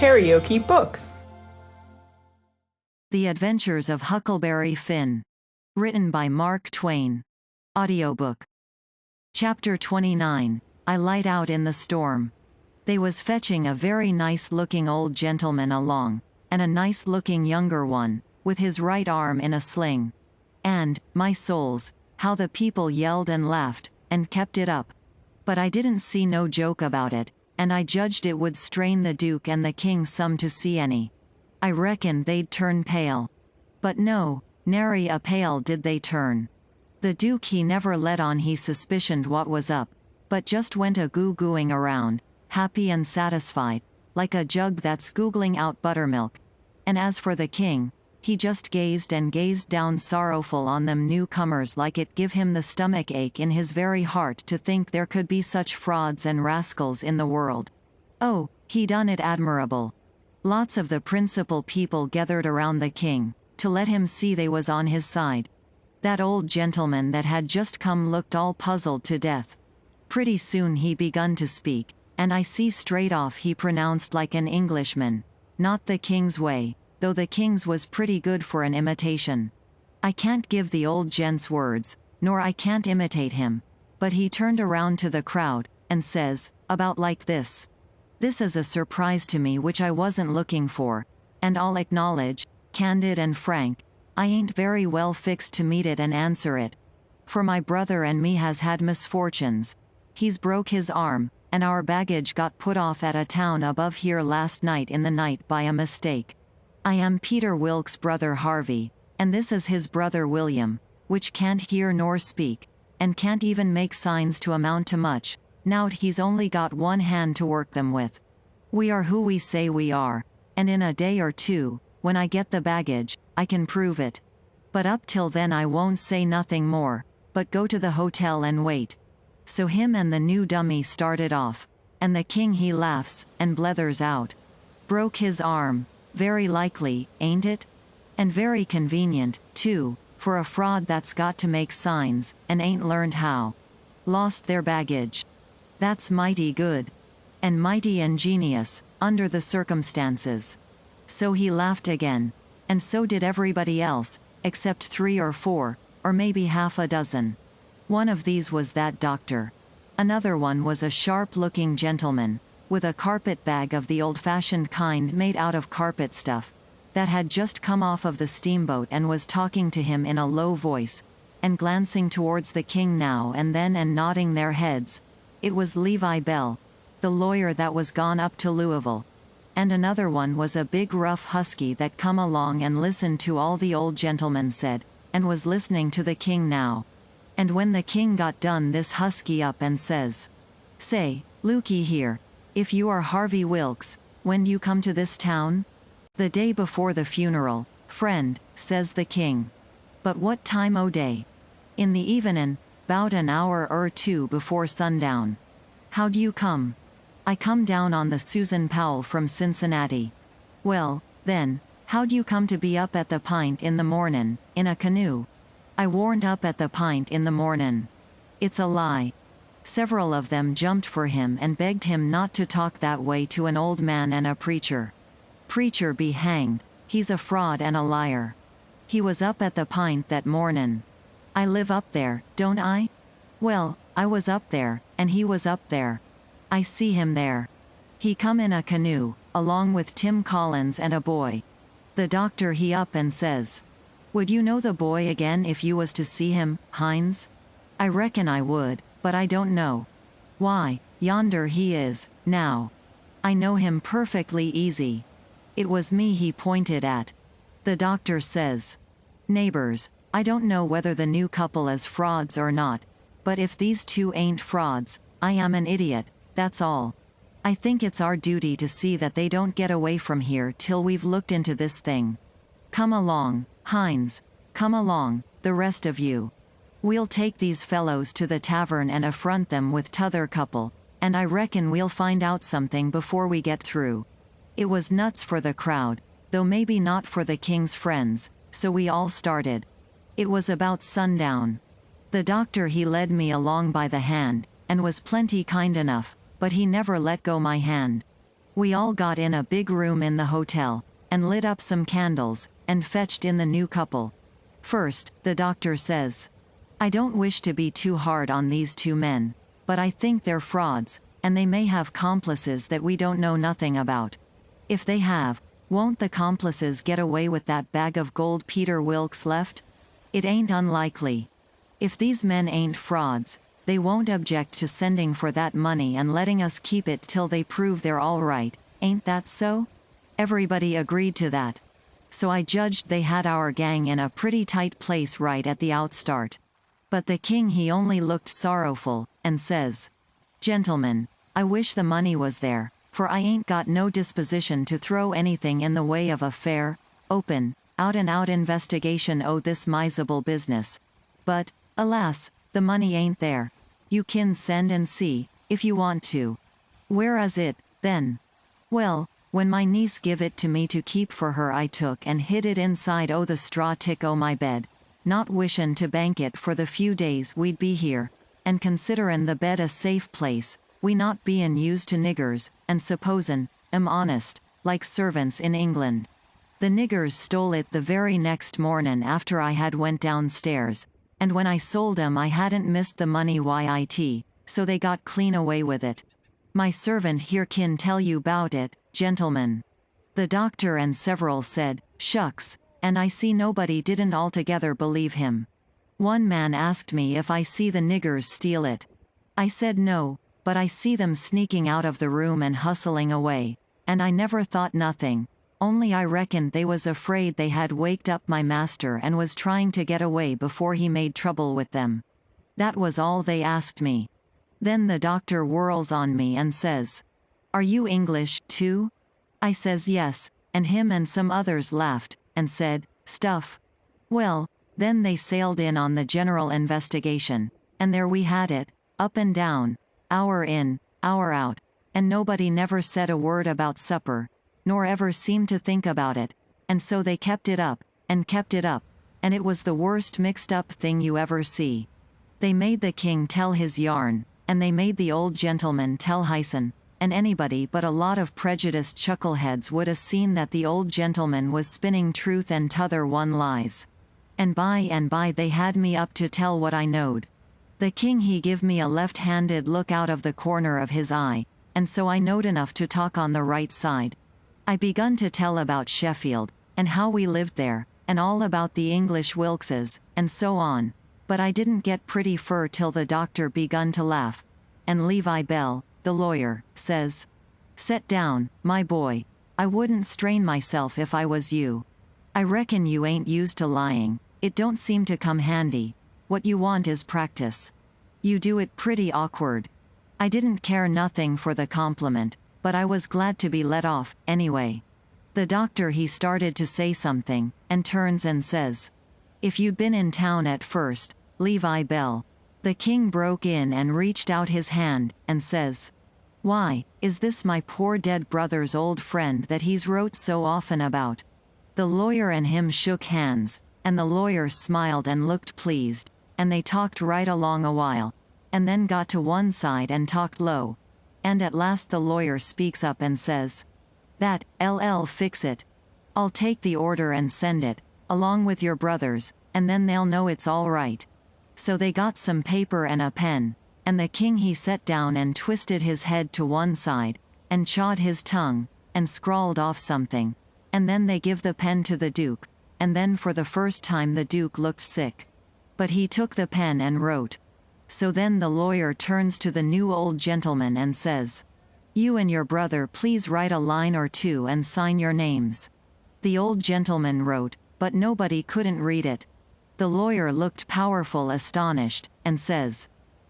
KaraokeBooks. The Adventures of Huckleberry Finn. Written by Mark Twain. Audiobook. Chapter 29. I Light Out in the Storm. They was fetching a very nice-looking old gentleman along, and a nice-looking younger one, with his right arm in a sling. And, my souls, how the people yelled and laughed, and kept it up. But I didn't see no joke about it, and I judged it would strain the Duke and the King some to see any. I reckoned they'd turn pale. But no, nary a pale did they turn. The Duke he never let on he suspicioned what was up, but just went a goo-gooing around, happy and satisfied, like a jug that's googling out buttermilk. And as for the King, he just gazed and gazed down sorrowful on them newcomers like it give him the stomach ache in his very heart to think there could be such frauds and rascals in the world. Oh, he done it admirable. Lots of the principal people gathered around the King, to let him see they was on his side. That old gentleman that had just come looked all puzzled to death. Pretty soon he begun to speak, and I see straight off he pronounced like an Englishman, not the King's way, though the King's was pretty good for an imitation. I can't give the old gent's words, nor I can't imitate him, but he turned around to the crowd, and says, about like this. This is a surprise to me which I wasn't looking for, and I'll acknowledge, candid and frank, I ain't very well fixed to meet it and answer it. For my brother and me has had misfortunes. He's broke his arm, and our baggage got put off at a town above here last night in the night by a mistake. I am Peter Wilkes' brother Harvey, and this is his brother William, which can't hear nor speak, and can't even make signs to amount to much, now't he's only got one hand to work them with. We are who we say we are, and in a day or two, when I get the baggage, I can prove it. But up till then I won't say nothing more, but go to the hotel and wait. So him and the new dummy started off, and the King he laughs, and blethers out. Broke his arm. Very likely, ain't it? And very convenient, too, for a fraud that's got to make signs, and ain't learned how. Lost their baggage. That's mighty good. And mighty ingenious, under the circumstances. So he laughed again, and so did everybody else, except 3 or 4, or maybe half a dozen. One of these was that doctor. Another one was a sharp-looking gentleman, with a carpet bag of the old-fashioned kind made out of carpet stuff, that had just come off of the steamboat and was talking to him in a low voice, and glancing towards the King now and then and nodding their heads. It was Levi Bell, the lawyer that was gone up to Louisville. And another one was a big rough husky that come along and listened to all the old gentleman said, and was listening to the King now. And when the King got done this husky up and says, "Say, looky here, if you are Harvey Wilkes, when you come to this town?" "The day before the funeral, friend," says the King. "But what time o' day?" "In the evenin', 'bout an hour or 2 before sundown." "How'd you come?" "I come down on the Susan Powell from Cincinnati." "Well, then, how'd you come to be up at the Pint in the mornin', in a canoe?" "I warn't up at the Pint in the mornin'." "It's a lie." Several of them jumped for him and begged him not to talk that way to an old man and a preacher. "Preacher be hanged, he's a fraud and a liar. He was up at the Pint that mornin'." "I live up there, don't I?" "Well, I was up there, and he was up there. I see him there. He come in a canoe, along with Tim Collins and a boy." The doctor he up and says, "Would you know the boy again if you was to see him, Hines?" "I reckon I would, but I don't know." "Why, yonder he is, now. I know him perfectly easy. It was me he pointed at." The doctor says, "Neighbors, I don't know whether the new couple is frauds or not, but if these two ain't frauds, I am an idiot, that's all. I think it's our duty to see that they don't get away from here till we've looked into this thing. Come along, Hines, come along, the rest of you. We'll take these fellows to the tavern and affront them with t'other couple, and I reckon we'll find out something before we get through." It was nuts for the crowd, though maybe not for the King's friends, so we all started. It was about sundown. The doctor he led me along by the hand, and was plenty kind enough, but he never let go my hand. We all got in a big room in the hotel, and lit up some candles, and fetched in the new couple. First, the doctor says, "I don't wish to be too hard on these two men, but I think they're frauds, and they may have complices that we don't know nothing about. If they have, won't the complices get away with that bag of gold Peter Wilkes left? It ain't unlikely. If these men ain't frauds, they won't object to sending for that money and letting us keep it till they prove they're all right, ain't that so?" Everybody agreed to that. So I judged they had our gang in a pretty tight place right at the outstart. But the king he only looked sorrowful, and says, "Gentlemen, I wish the money was there, for I ain't got no disposition to throw anything in the way of a fair, open, out-and-out investigation o' this miserable business. But, alas, the money ain't there. You kin send and see, if you want to. Where is it, then?" Well, when my niece give it to me to keep for her, I took and hid it inside o' the straw tick o' my bed, not wishin' to bank it for the few days we'd be here, and considerin' the bed a safe place, we not bein' used to niggers, and supposin' 'em honest, like servants in England. The niggers stole it the very next mornin' after I had went downstairs, and when I sold 'em I hadn't missed the money yit, so they got clean away with it. My servant here kin tell you 'bout it, gentlemen." The doctor and several said, "Shucks," and I see nobody didn't altogether believe him. One man asked me if I see the niggers steal it. I said no, but I see them sneaking out of the room and hustling away, and I never thought nothing, only I reckoned they was afraid they had waked up my master and was trying to get away before he made trouble with them. That was all they asked me. Then the doctor whirls on me and says, "Are you English, too?" I says yes, and him and some others laughed, and said, "Stuff." Well, then they sailed in on the general investigation, and there we had it, up and down, hour in, hour out, and nobody never said a word about supper, nor ever seemed to think about it, and so they kept it up, and it was the worst mixed-up thing you ever see. They made the king tell his yarn, and they made the old gentleman tell hyson, and anybody but a lot of prejudiced chuckleheads would 'a seen that the old gentleman was spinning truth and t'other one lies. And by they had me up to tell what I knowed. The king he give me a left-handed look out of the corner of his eye, and so I knowed enough to talk on the right side. I begun to tell about Sheffield, and how we lived there, and all about the English Wilkses, and so on, but I didn't get pretty fur till the doctor begun to laugh, and Levi Bell, the lawyer, says, "Set down, my boy. I wouldn't strain myself if I was you. I reckon you ain't used to lying, it don't seem to come handy. What you want is practice. You do it pretty awkward." I didn't care nothing for the compliment, but I was glad to be let off, anyway. The doctor he started to say something, and turns and says, "If you'd been in town at first, Levi Bell." The king broke in and reached out his hand, and says, "Why, is this my poor dead brother's old friend that he's wrote so often about?" The lawyer and him shook hands, and the lawyer smiled and looked pleased, and they talked right along a while, and then got to one side and talked low. And at last the lawyer speaks up and says, "That, LL fix it. I'll take the order and send it, along with your brothers, and then they'll know it's all right." So they got some paper and a pen, and the king he sat down and twisted his head to one side, and chawed his tongue, and scrawled off something, and then they give the pen to the duke, and then for the first time the duke looked sick. But he took the pen and wrote. So then the lawyer turns to the new old gentleman and says, "You and your brother please write a line or two and sign your names." The old gentleman wrote, but nobody couldn't read it. The lawyer looked powerful astonished, and says,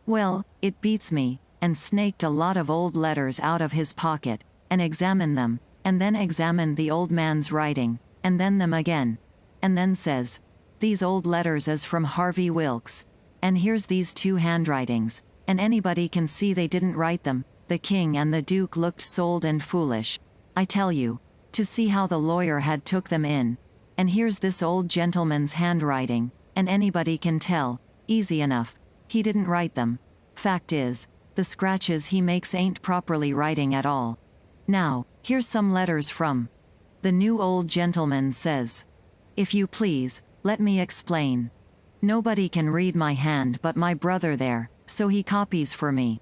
"Well, it beats me," and snaked a lot of old letters out of his pocket, and examined them, and then examined the old man's writing, and then them again, and then says, "These old letters is from Harvey Wilkes, and here's these two handwritings, and anybody can see they didn't write them." The king and the duke looked sold and foolish, I tell you, to see how the lawyer had took them in. And here's this old gentleman's handwriting, and anybody can tell, easy enough, he didn't write them. Fact is, the scratches he makes ain't properly writing at all. Now, Here's some letters from. The new old gentleman says. If you please, let me explain. Nobody can read my hand but my brother there, so he copies for me.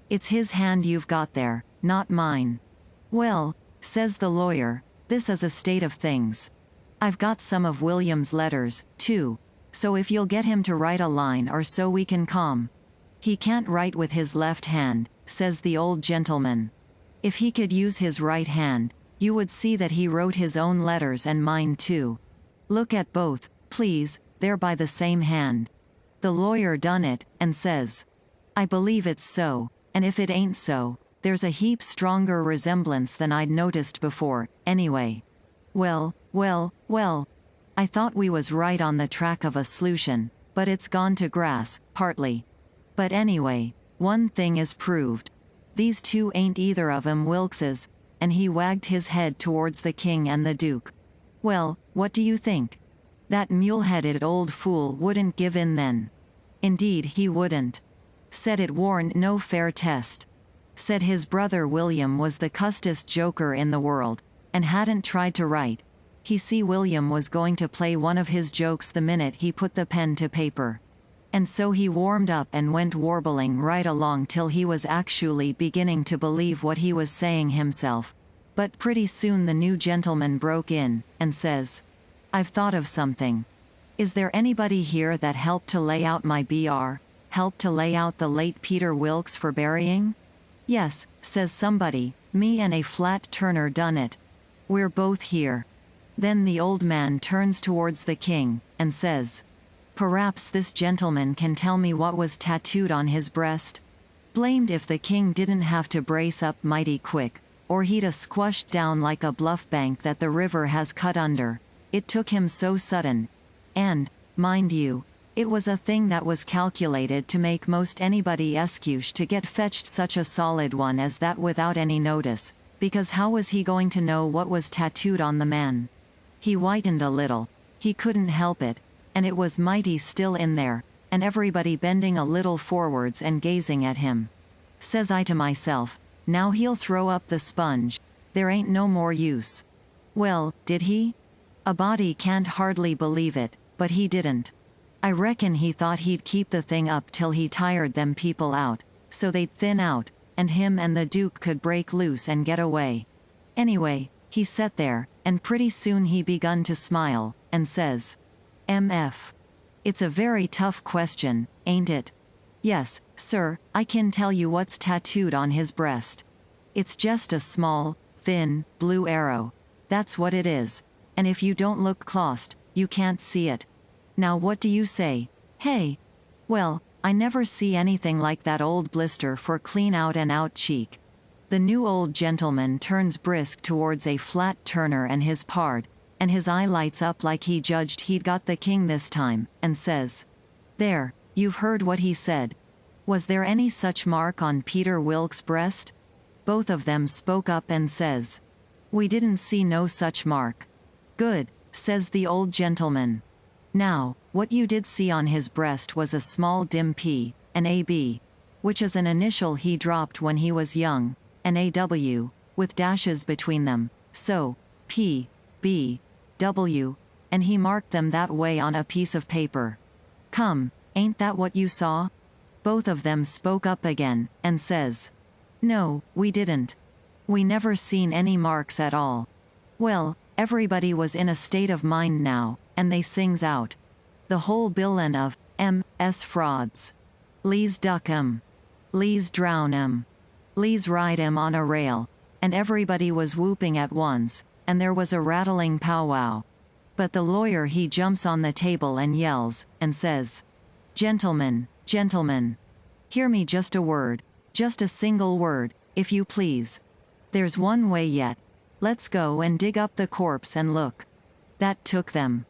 It's his hand you've got there, not mine. Well, says the lawyer, this is a state of things. I've got some of William's letters, too, so if you'll get him to write a line or so we can calm. He can't write with his left hand, says the old gentleman. If he could use his right hand, you would see that he wrote his own letters and mine too. Look at both, please, they're by the same hand. The lawyer done it, and says, I believe it's so, and if it ain't so, there's a heap stronger resemblance than I'd noticed before, anyway. Well, I thought we was right on the track of a solution, but it's gone to grass, partly. But anyway, one thing is proved. These two ain't either of 'em Wilkes's, and he wagged his head towards the king and the duke. Well, what do you think? That mule-headed old fool wouldn't give in then. Indeed he wouldn't. Said it warn't no fair test. Said his brother William was the custest joker in the world, and hadn't tried to write. He see William was going to play one of his jokes the minute he put the pen to paper. And so he warmed up and went warbling right along till he was actually beginning to believe what he was saying himself. But pretty soon the new gentleman broke in, and says, I've thought of something. Is there anybody here that helped to lay out my BR, helped to lay out the late Peter Wilkes for burying? Yes, says somebody, me and a flat turner done it. We're both here. Then the old man turns towards the king, and says, Perhaps this gentleman can tell me what was tattooed on his breast? Blamed if the king didn't have to brace up mighty quick, or he'd a squashed down like a bluff bank that the river has cut under. It took him so sudden. And, mind you, it was a thing that was calculated to make most anybody escuche to get fetched such a solid one as that without any notice, because how was he going to know what was tattooed on the man? He whitened a little, he couldn't help it, and it was mighty still in there, and everybody bending a little forwards and gazing at him. Says I to myself, now he'll throw up the sponge, there ain't no more use. Well, did he? A body can't hardly believe it, but he didn't. I reckon he thought he'd keep the thing up till he tired them people out, so they'd thin out, and him and the duke could break loose and get away. Anyway, he sat there, and pretty soon he begun to smile, and says, MF. It's a very tough question, ain't it? Yes, sir, I can tell you what's tattooed on his breast. It's just a small, thin, blue arrow. That's what it is. And if you don't look clost, you can't see it. Now what do you say? Hey? Well, I never see anything like that old blister for clean out and out cheek. The new old gentleman turns brisk towards a flat turner and his pard, and his eye lights up like he judged he'd got the king this time, and says, There, you've heard what he said. Was there any such mark on Peter Wilkes' breast? Both of them spoke up and says, We didn't see no such mark. Good, says the old gentleman. Now, what you did see on his breast was a small dim P, an AB, which is an initial he dropped when he was young, an AW, with dashes between them, so, P, B, W, and he marked them that way on a piece of paper. Come, ain't that what you saw? Both of them spoke up again, and says, No, we didn't. We never seen any marks at all. Well, everybody was in a state of mind now, and they sings out. The whole billin' of M.S. frauds. Lees duck 'em. Lees drown 'em. Lees ride 'em on a rail. And everybody was whooping at once, and there was a rattling powwow. But the lawyer he jumps on the table and yells, and says, Gentlemen, gentlemen. Hear me just a word, just a single word, if you please. There's one way yet. Let's go and dig up the corpse and look. That took them.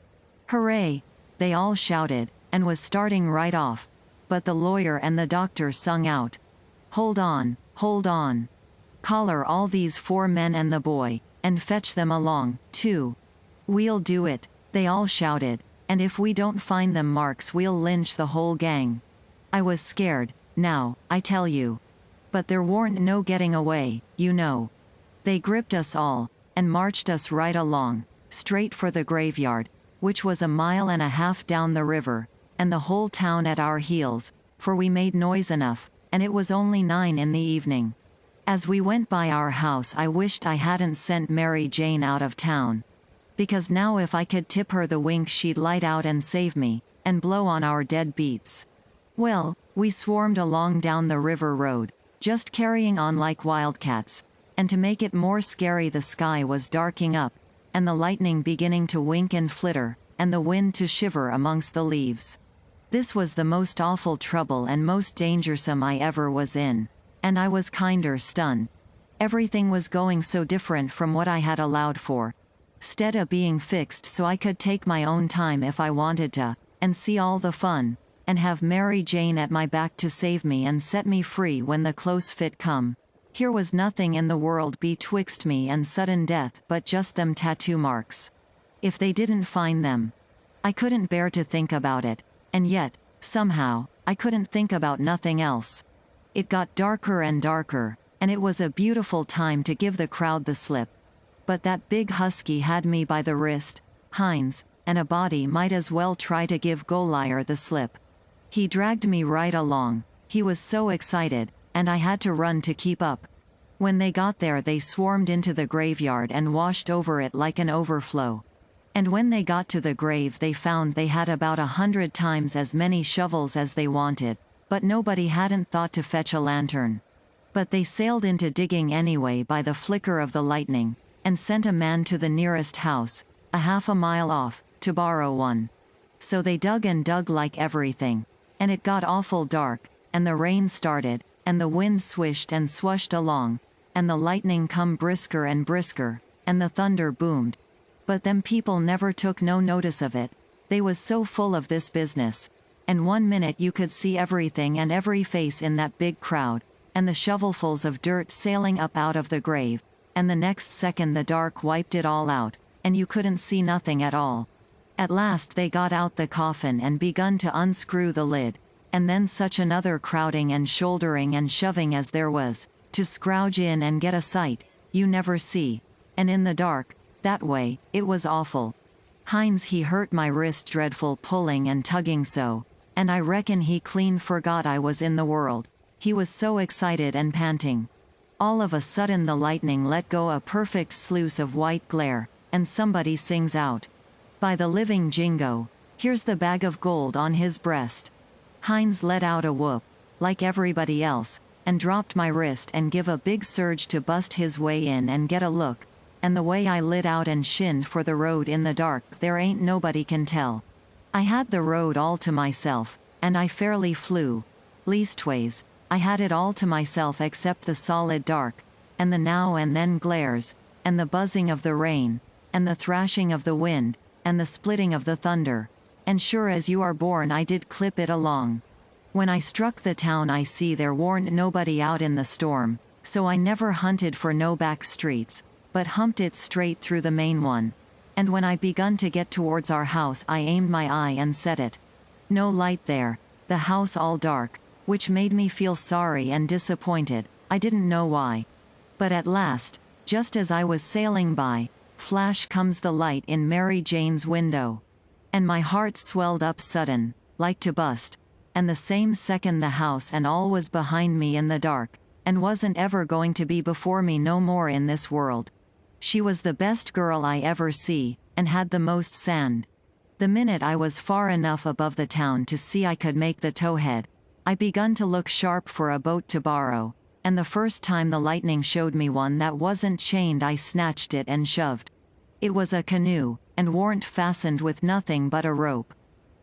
Hooray! They all shouted, and was starting right off. But the lawyer and the doctor sung out. Hold on, hold on. Collar all these 4 men and the boy, and fetch them along, too. We'll do it, they all shouted, and if we don't find them marks we'll lynch the whole gang. I was scared, now, I tell you. But there warn't no getting away, you know. They gripped us all, and marched us right along, straight for the graveyard, which was 1.5 miles down the river, and the whole town at our heels, for we made noise enough, and it was only 9 in the evening. As we went by our house I wished I hadn't sent Mary Jane out of town. Because now if I could tip her the wink she'd light out and save me, and blow on our dead beats. Well, we swarmed along down the river road, just carrying on like wildcats, and to make it more scary the sky was darking up, and the lightning beginning to wink and flitter, and the wind to shiver amongst the leaves. This was the most awful trouble and most dangersome I ever was in, and I was kinder stunned. Everything was going so different from what I had allowed for. 'Stead of being fixed so I could take my own time if I wanted to, and see all the fun, and have Mary Jane at my back to save me and set me free when the close fit come. Here was nothing in the world betwixt me and sudden death but just them tattoo marks. If they didn't find them, I couldn't bear to think about it, and yet, somehow, I couldn't think about nothing else. It got darker and darker, and it was a beautiful time to give the crowd the slip. But that big husky had me by the wrist, Heinz, and a body might as well try to give Goliath the slip. He dragged me right along, he was so excited, and I had to run to keep up. When they got there they swarmed into the graveyard and washed over it like an overflow. And when they got to the grave they found they had about 100 times as many shovels as they wanted, but nobody hadn't thought to fetch a lantern. But they sailed into digging anyway by the flicker of the lightning, and sent a man to the nearest house, 1/2 mile off, to borrow one. So they dug and dug like everything, and it got awful dark, and the rain started, and the wind swished and swushed along, and the lightning come brisker and brisker, and the thunder boomed. But them people never took no notice of it, they was so full of this business, and 1 minute you could see everything and every face in that big crowd, and the shovelfuls of dirt sailing up out of the grave, and the next second the dark wiped it all out, and you couldn't see nothing at all. At last they got out the coffin and begun to unscrew the lid, and then such another crowding and shouldering and shoving as there was, to scrouge in and get a sight, you never see, and in the dark, that way, it was awful. Heinz he hurt my wrist dreadful pulling and tugging so, and I reckon he clean forgot I was in the world, he was so excited and panting. All of a sudden the lightning let go a perfect sluice of white glare, and somebody sings out, "By the living Jingo, here's the bag of gold on his breast." Heinz let out a whoop, like everybody else, and dropped my wrist and give a big surge to bust his way in and get a look, and the way I lit out and shinned for the road in the dark there ain't nobody can tell. I had the road all to myself, and I fairly flew. Leastways, I had it all to myself except the solid dark, and the now and then glares, and the buzzing of the rain, and the thrashing of the wind, and the splitting of the thunder, and sure as you are born I did clip it along. When I struck the town I see there warn't nobody out in the storm, so I never hunted for no back streets, but humped it straight through the main one, and when I begun to get towards our house I aimed my eye and set it. No light there, the house all dark, which made me feel sorry and disappointed, I didn't know why. But at last, just as I was sailing by, flash comes the light in Mary Jane's window. And my heart swelled up sudden, like to bust, and the same second the house and all was behind me in the dark, and wasn't ever going to be before me no more in this world. She was the best girl I ever see, and had the most sand. The minute I was far enough above the town to see I could make the towhead, I begun to look sharp for a boat to borrow, and the first time the lightning showed me one that wasn't chained I snatched it and shoved. It was a canoe, and warn't fastened with nothing but a rope.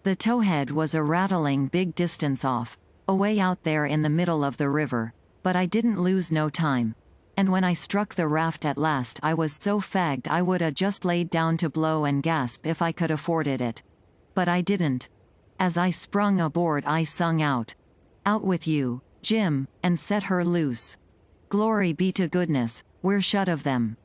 The towhead was a rattling big distance off, away out there in the middle of the river, but I didn't lose no time. And when I struck the raft at last I was so fagged I would 'a just laid down to blow and gasp if I could afforded it. But I didn't. As I sprung aboard I sung out, "Out with you, Jim, and set her loose. Glory be to goodness, we're shut of them."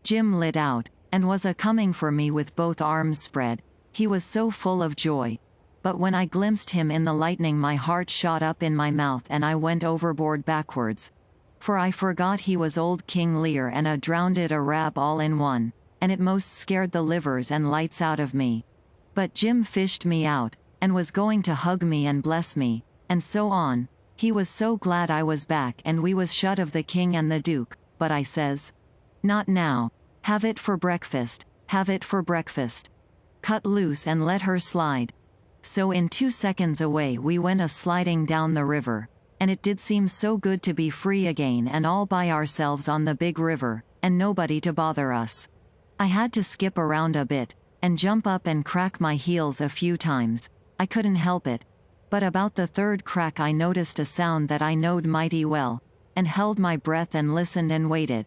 Jim lit out, and was a-coming for me with both arms spread, he was so full of joy. But when I glimpsed him in the lightning my heart shot up in my mouth and I went overboard backwards. For I forgot he was old King Lear and a drownded Arab all in one, and it most scared the livers and lights out of me. But Jim fished me out, and was going to hug me and bless me, and so on. He was so glad I was back and we was shut of the king and the duke, but I says, "Not now. Have it for breakfast, have it for breakfast." Cut loose and let her slide. So in 2 seconds away we went a-sliding down the river, and it did seem so good to be free again and all by ourselves on the big river, and nobody to bother us. I had to skip around a bit, and jump up and crack my heels a few times. I couldn't help it. But about the third crack I noticed a sound that I knowed mighty well, and held my breath and listened and waited.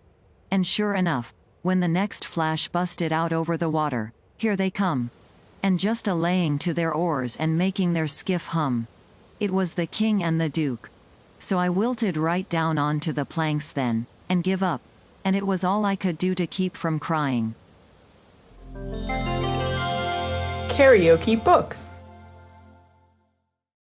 And sure enough, when the next flash busted out over the water, here they come. And just a-laying to their oars and making their skiff hum. It was the king and the duke. So I wilted right down onto the planks then, and give up. And it was all I could do to keep from crying. KaraokeBooks.